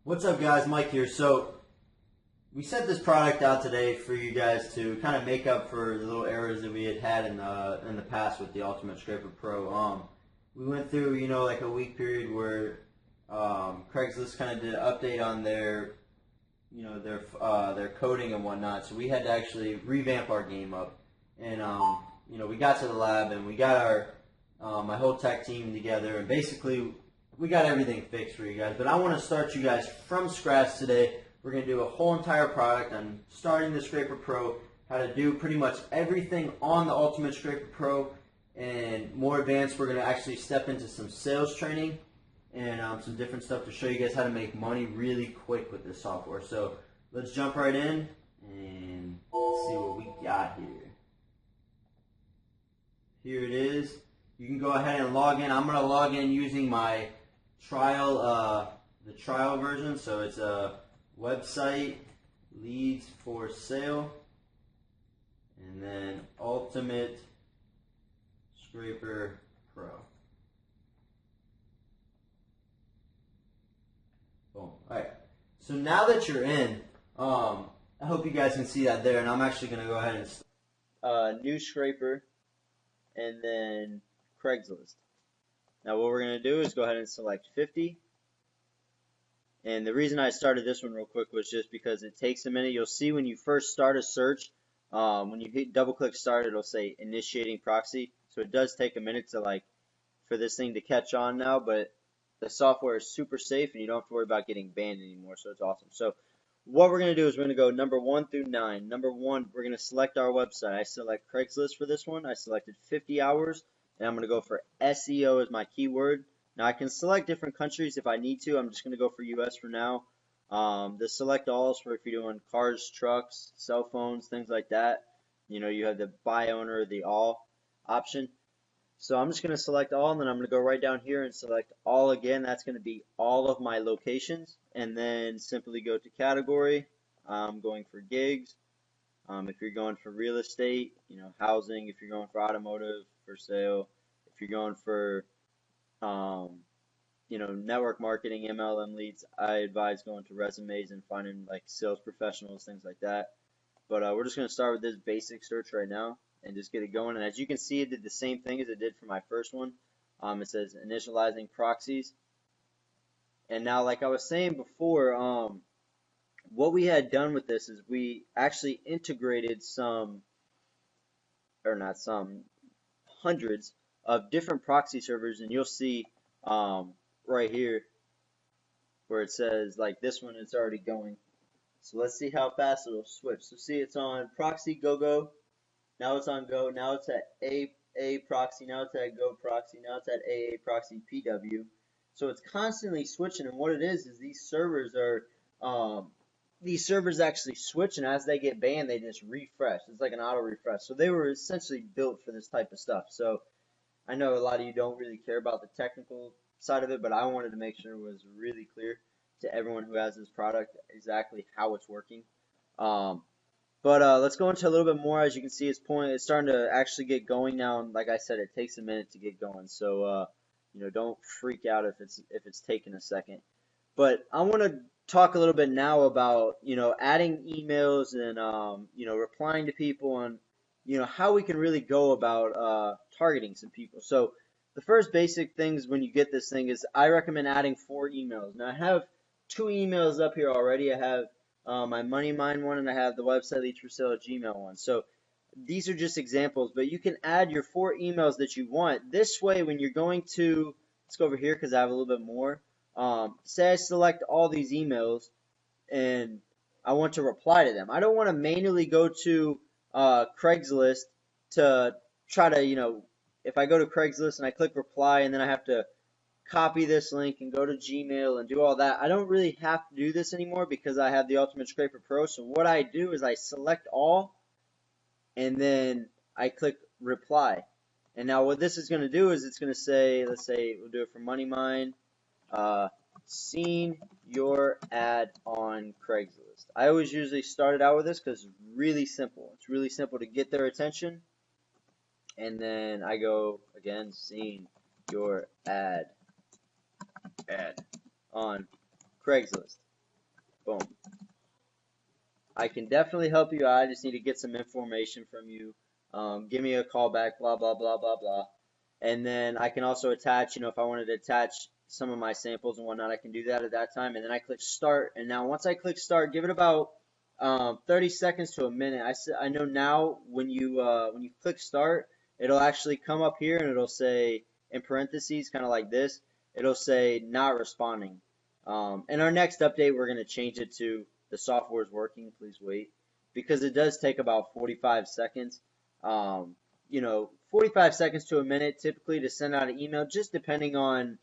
What's up, guys? Mike here. So we sent this product out today for you guys to kind of make up for the little errors that we had in the past with the Ultimate Scraper Pro. We went through like a week period where Craigslist kind of did an update on their their coding and whatnot. So we had to actually revamp our game up, and we got to the lab and we got my whole tech team together, and basically we got everything fixed for you guys. But I want to start you guys from scratch today. We're going to do a whole entire product on starting the Scraper Pro, how to do pretty much everything on the Ultimate Scraper Pro, and more advanced, we're going to actually step into some sales training and some different stuff to show you guys how to make money really quick with this software. So let's jump right in and see what we got here. Here it is. You can go ahead and log in. I'm going to log in using my trial, the trial version. So it's a website, leads for sale, and then Ultimate Scraper Pro. Boom. Alright, so now that you're in, I hope you guys can see that there, and I'm actually going to go ahead and new scraper, and then Craigslist. Now what we're going to do is go ahead and select 50. And the reason I started this one real quick was just because it takes a minute. You'll see when you first start a search, when you double click start, it'll say initiating proxy. So it does take a minute to for this thing to catch on now, but the software is super safe and you don't have to worry about getting banned anymore. So it's awesome. So what we're going to do is we're going to go number 1 through 9. Number 1, we're going to select our website. I select Craigslist for this one. I selected 50 hours, and I'm going to go for SEO as my keyword. Now I can select different countries if I need to. I'm just going to go for US for now. The select all is for if you're doing cars, trucks, cell phones, things like that. You have the by owner, the all option. So I'm just going to select all, and then I'm going to go right down here and select all again. That's going to be all of my locations, and then simply go to category. I'm going for gigs. If you're going for real estate, housing. If you're going for automotive, for sale. If you're going for network marketing, MLM leads, I advise going to resumes and finding sales professionals, things like that. But we're just going to start with this basic search right now and just get it going. And as you can see, it did the same thing as it did for my first one. It says initializing proxies. And now, like I was saying before, what we had done with this is we actually integrated hundreds of different proxy servers, and you'll see right here where it says this one is already going. So let's see how fast it'll switch. So see, it's on proxy go. Now it's on go. Now it's at A proxy. Now it's at go proxy. Now it's at AA proxy PW. So it's constantly switching, and what it is these servers actually switch, and as they get banned, they just refresh. It's like an auto refresh. So they were essentially built for this type of stuff. So I know a lot of you don't really care about the technical side of it, but I wanted to make sure it was really clear to everyone who has this product exactly how it's working. But let's go into a little bit more. As you can see, it's starting to actually get going now, and like I said, it takes a minute to get going. So don't freak out if it's taking a second. But I want to talk a little bit now about adding emails and replying to people, and how we can really go about targeting some people. So the first basic things when you get this thing is I recommend adding 4 emails. Now I have 2 emails up here already. I have my MoneyMind one, and I have the website leads for sale at Gmail one. So these are just examples, but you can add your 4 emails that you want. This way, when you're going to, let's go over here because I have a little bit more. Say I select all these emails and I want to reply to them. I don't want to manually go to Craigslist to try to, if I go to Craigslist and I click reply and then I have to copy this link and go to Gmail and do all that. I don't really have to do this anymore because I have the Ultimate Scraper Pro. So what I do is I select all and then I click reply. And now what this is going to do is it's going to say, let's say we'll do it for MoneyMind, seen your ad on Craigslist. I always usually start it out with this because it's really simple. It's really simple to get their attention. And then I go again, seen your ad on Craigslist. Boom. I can definitely help you out. I just need to get some information from you. Give me a call back, blah, blah, blah, blah, blah. And then I can also attach, if I wanted to attach some of my samples and whatnot, I can do that at that time. And then I click start. And now once I click start, give it about 30 seconds to a minute. I know now when you click start, it'll actually come up here and it'll say in parentheses, kind of like this, it'll say not responding. In our next update, we're going to change it to the software is working, please wait, because it does take about 45 seconds. 45 seconds to a minute typically to send out an email, just depending on,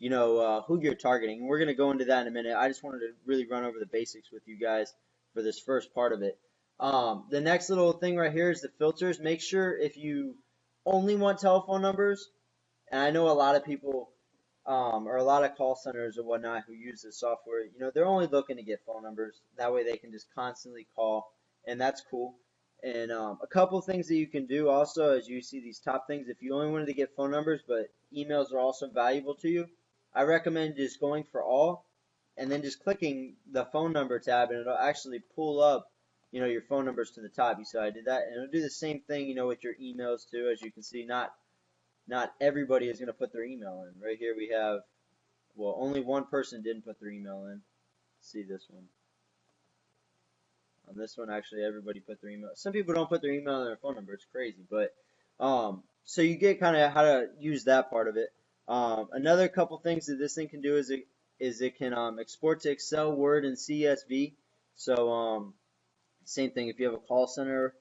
who you're targeting. We're going to go into that in a minute. I just wanted to really run over the basics with you guys for this first part of it. The next little thing right here is the filters. Make sure if you only want telephone numbers, and I know a lot of people or a lot of call centers or whatnot who use this software, they're only looking to get phone numbers. That way they can just constantly call, and that's cool. And a couple things that you can do also, as you see these top things, if you only wanted to get phone numbers, but emails are also valuable to you, I recommend just going for all, and then just clicking the phone number tab, and it'll actually pull up, your phone numbers to the top. You saw I did that, and it'll do the same thing, with your emails too. As you can see, not everybody is going to put their email in. Right here we have, well, only one person didn't put their email in. Let's see this one. On this one, actually, everybody put their email. Some people don't put their email and their phone number. It's crazy, but so you get kind of how to use that part of it. Another couple things that this thing can do is it can export to Excel, Word, and CSV. So same thing if you have a call center,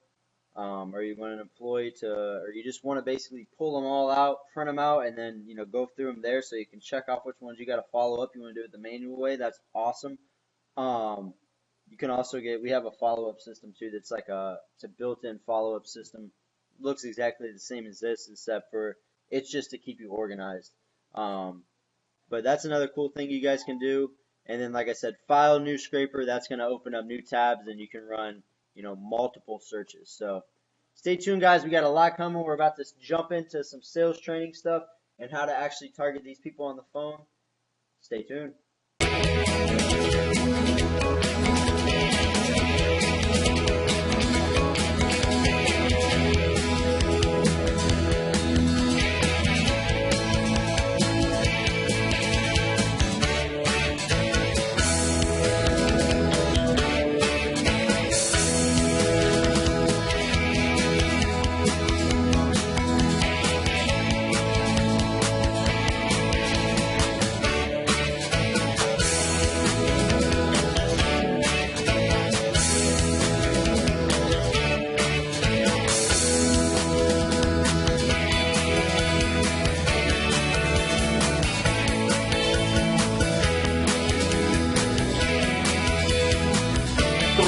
or you want an employee or you just want to basically pull them all out, print them out, and then go through them there, so you can check off which ones you got to follow up. You want to do it the manual way? That's awesome. You can also we have a follow-up system too. That's like it's a built-in follow-up system. Looks exactly the same as this, except for it's just to keep you organized. But that's another cool thing you guys can do. And then, like I said, file new scraper. That's going to open up new tabs, and you can run, multiple searches. So stay tuned, guys. We got a lot coming. We're about to jump into some sales training stuff and how to actually target these people on the phone. Stay tuned.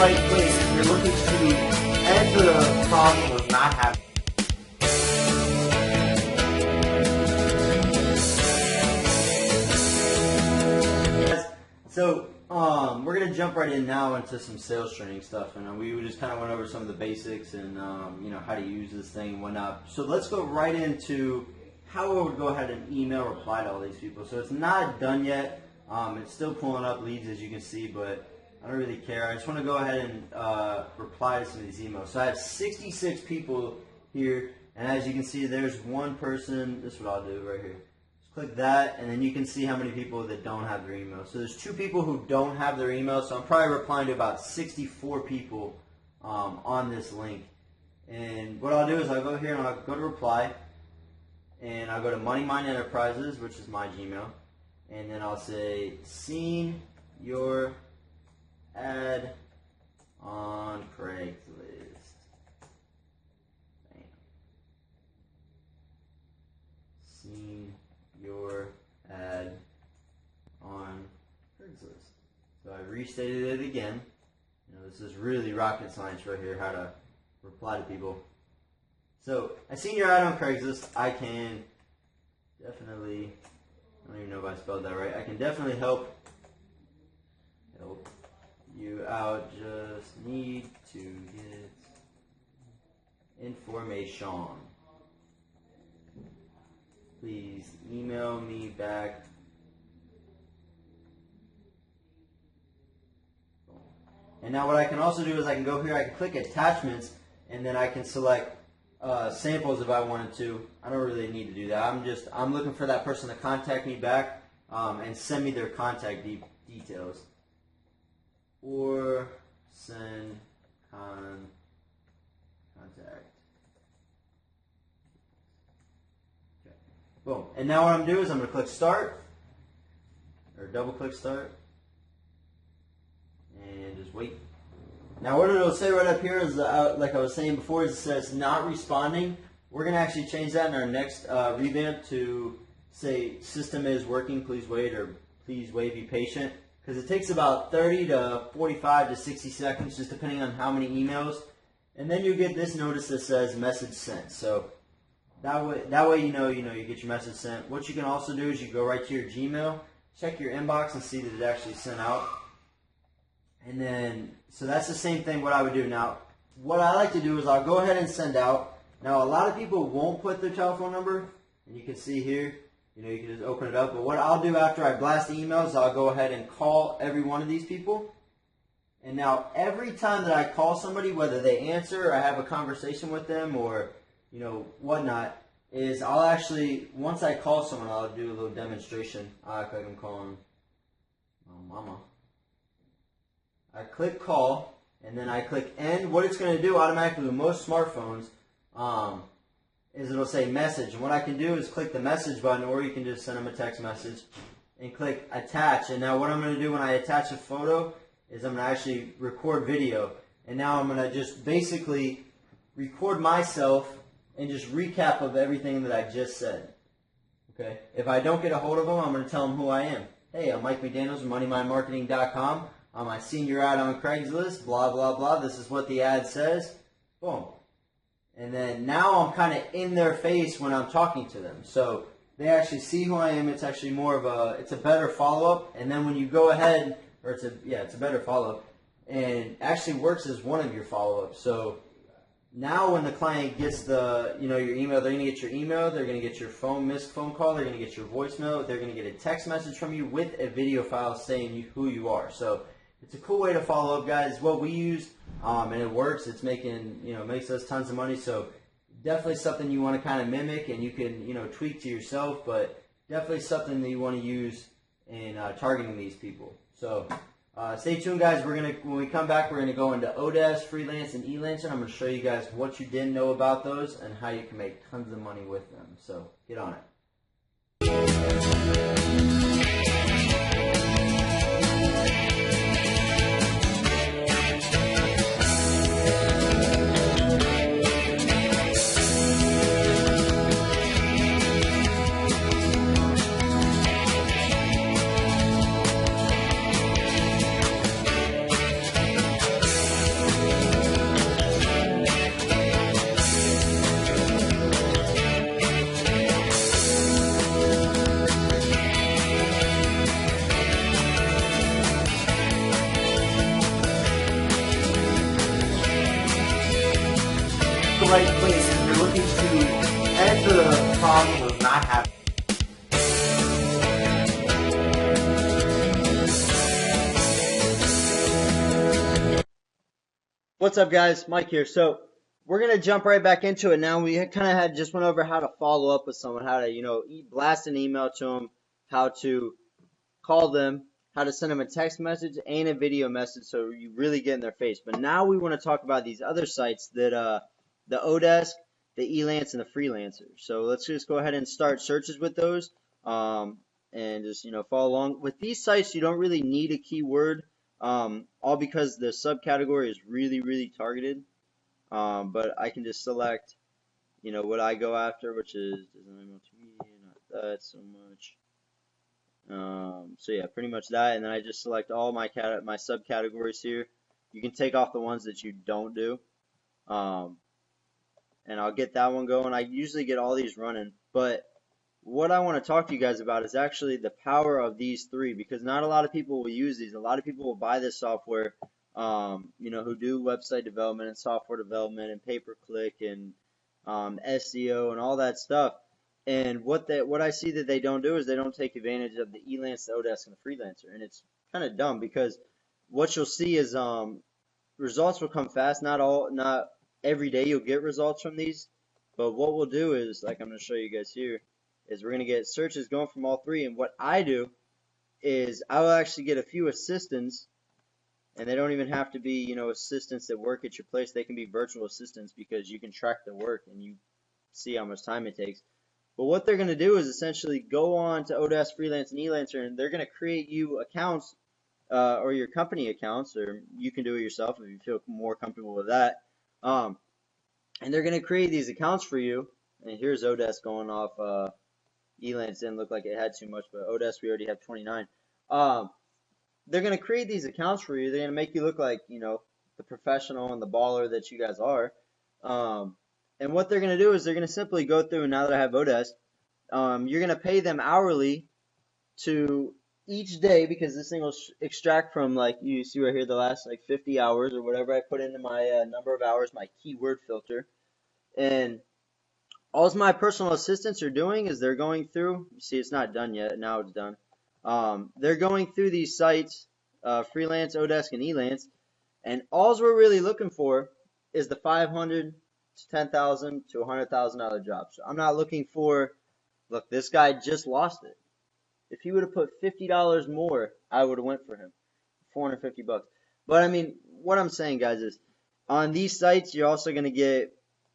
Right place. You're looking to end the problem of not having. So we're gonna jump right in now into some sales training stuff, and we just kind of went over some of the basics and how to use this thing and whatnot. So let's go right into how I would go ahead and email reply to all these people. So it's not done yet. It's still pulling up leads, as you can see, but I don't really care. I just want to go ahead and reply to some of these emails. So I have 66 people here, and as you can see, there's one person. This is what I'll do right here. Just click that, and then you can see how many people that don't have their email. So there's 2 people who don't have their email, so I'm probably replying to about 64 people on this link. And what I'll do is I'll go here and I'll go to reply, and I'll go to MoneyMind Enterprises, which is my Gmail, and then I'll say, seen your ad on Craigslist. Bam. Seen your ad on Craigslist. So I restated it again. This is really rocket science right here, how to reply to people. So I seen your ad on Craigslist. I can definitely, I don't even know if I spelled that right. I can definitely help you out, just need to get information. Please email me back And now what I can also do is I can go here, I can click attachments, and then I can select samples if I wanted to. I don't really need to do that. I'm looking for that person to contact me back and send me their contact details. Or send contact. Okay. Boom. And now what I'm doing is I'm going to click start, or double click start, and just wait. Now what it'll say right up here is, like I was saying before, it says not responding. We're going to actually change that in our next revamp to say system is working, please wait, or please wait, be patient. Because it takes about 30 to 45 to 60 seconds, just depending on how many emails. And then you get this notice that says message sent. So that way you know you get your message sent. What you can also do is you go right to your Gmail, check your inbox and see that it actually sent out. And then, so that's the same thing what I would do. Now, what I like to do is I'll go ahead and send out. Now, a lot of people won't put their telephone number, and you can see here, you can just open it up. But what I'll do after I blast the emails, I'll go ahead and call every one of these people. And now, every time that I call somebody, whether they answer or I have a conversation with them or, whatnot, is I'll actually, once I call someone, I'll do a little demonstration. I act like I'm calling my mama. I click call, and then I click end. What it's going to do automatically with most smartphones is it'll say message. And what I can do is click the message button, or you can just send them a text message, and click attach. And now what I'm going to do when I attach a photo is I'm going to actually record video. And now I'm going to just basically record myself and just recap of everything that I just said. Okay. If I don't get a hold of them, I'm going to tell them who I am. Hey, I'm Mike McDaniels from MoneyMindMarketing.com. I seen your ad on Craigslist, blah, blah, blah. This is what the ad says. Boom. And then now I'm kind of in their face when I'm talking to them. So they actually see who I am. It's actually more of it's a better follow-up. And then when you go ahead, it's a better follow-up. And actually works as one of your follow-ups. So now when the client gets your email, they're going to get your email, they're going to get your missed phone call, they're going to get your voicemail, they're going to get a text message from you with a video file saying who you are. So it's a cool way to follow up, guys. What we use, and it works. It's makes us tons of money. So definitely something you want to kind of mimic, and you can, tweak to yourself, but definitely something that you want to use in targeting these people. So stay tuned, guys. When we come back, we're gonna go into Odesk, Freelance, and Elancer. I'm gonna show you guys what you didn't know about those and how you can make tons of money with them. So get on it. Right place if you're looking to end the problem of not having. What's up, guys? Mike here. So we're gonna jump right back into it now. We kind of just went over how to follow up with someone, how to blast an email to them, how to call them, how to send them a text message and a video message so you really get in their face. But now we want to talk about these other sites that the Odesk, the Elance, and the Freelancer. So let's just go ahead and start searches with those, and just follow along. With these sites, you don't really need a keyword, all because the subcategory is really, really targeted. But I can just select, what I go after, which is design multimedia, not that so much. So yeah, pretty much that, and then I just select all my subcategories here. You can take off the ones that you don't do. And I'll get that one going. I usually get all these running, but what I want to talk to you guys about is actually the power of these three, because not a lot of people will use these. A lot of people will buy this software, who do website development and software development and pay-per-click and SEO and all that stuff. And what I see that they don't do is they don't take advantage of the Elance, the Odesk, and the Freelancer. And it's kind of dumb, because what you'll see is results will come fast. Not every day you'll get results from these, but what we'll do is, like I'm going to show you guys here, is we're going to get searches going from all three. And what I do is I will actually get a few assistants, and they don't even have to be, you know, assistants that work at your place. They can be virtual assistants because you can track their work and you see how much time it takes. But what they're going to do is essentially go on to Odesk, Freelance, and Elancer, and they're going to create you accounts, or your company accounts, or you can do it yourself if you feel more comfortable with that. And they're going to create these accounts for you. And here's Odesk going off. Elance didn't look like it had too much, but Odesk we already have 29. They're going to create these accounts for you. They're going to make you look like, you know, the professional and the baller that you guys are. And what they're going to do is they're going to simply go through, and now that I have Odesk, you're going to pay them hourly to each day, because this thing will extract from, like you see right here, the last like 50 hours or whatever I put into my number of hours, my keyword filter. And all my personal assistants are doing is they're going through, you see it's not done yet, now it's done. They're going through these sites, Freelance, Odesk, and Elance, and all we're really looking for is the $500 to $10,000 to $100,000 jobs. So I'm not looking for, look, this guy just lost it. If he would have put $50 more, I would have went for him, $450. But I mean, what I'm saying, guys, is on these sites, you're also going to get,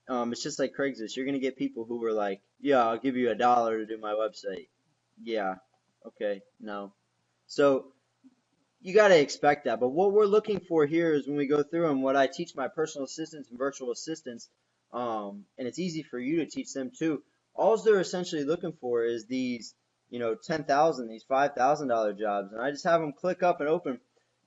it's just like Craigslist. You're going to get people who were like, yeah, I'll give you $1 to do my website. Yeah, okay, no. So you got to expect that. But what we're looking for here is when we go through, and what I teach my personal assistants and virtual assistants, and it's easy for you to teach them too, all they're essentially looking for is these, you know, 10,000, these $5,000 jobs, and I just have them click up and open.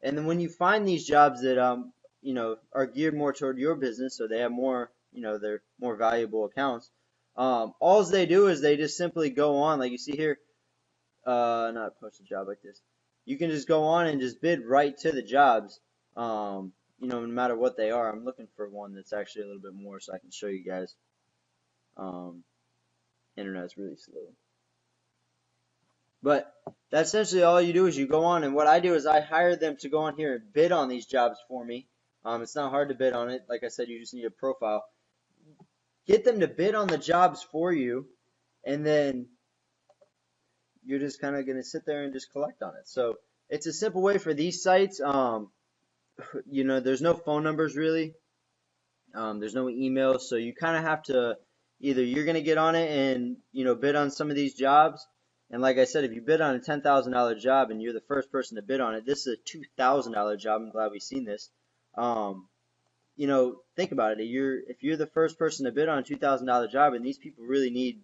And then when you find these jobs that you know, are geared more toward your business, so they have more, you know, they're more valuable accounts, all they do is they just simply go on, like you see here, not post a job like this. You can just go on and just bid right to the jobs, you know, no matter what they are. I'm looking for one that's actually a little bit more so I can show you guys. Internet's really slow. But that's essentially all you do is you go on, and what I do is I hire them to go on here and bid on these jobs for me. It's not hard to bid on it. Like I said, you just need a profile. Get them to bid on the jobs for you, and then you're just kind of going to sit there and just collect on it. So it's a simple way for these sites. You know, there's no phone numbers really. There's no emails, so you kind of have to, either you're going to get on it and, you know, bid on some of these jobs. And like I said, if you bid on a $10,000 job and you're the first person to bid on it, this is a $2,000 job. I'm glad we've seen this. You know, think about it. If you're the first person to bid on a $2,000 job, and these people really need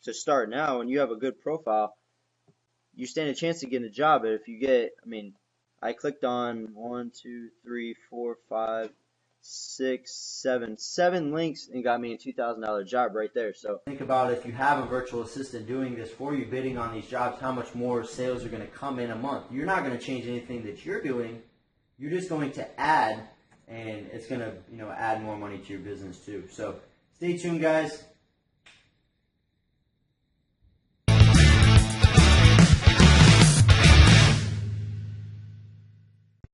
to start now, and you have a good profile, you stand a chance to get a job. But if you get, I mean, I clicked on 1, 2, 3, 4, 5, 6, 7 links and got me a $2,000 job right there. So think about if you have a virtual assistant doing this for you, bidding on these jobs, how much more sales are going to come in a month. You're not going to change anything that you're doing. You're just going to add, and it's going to, you know, add more money to your business too. So stay tuned, guys.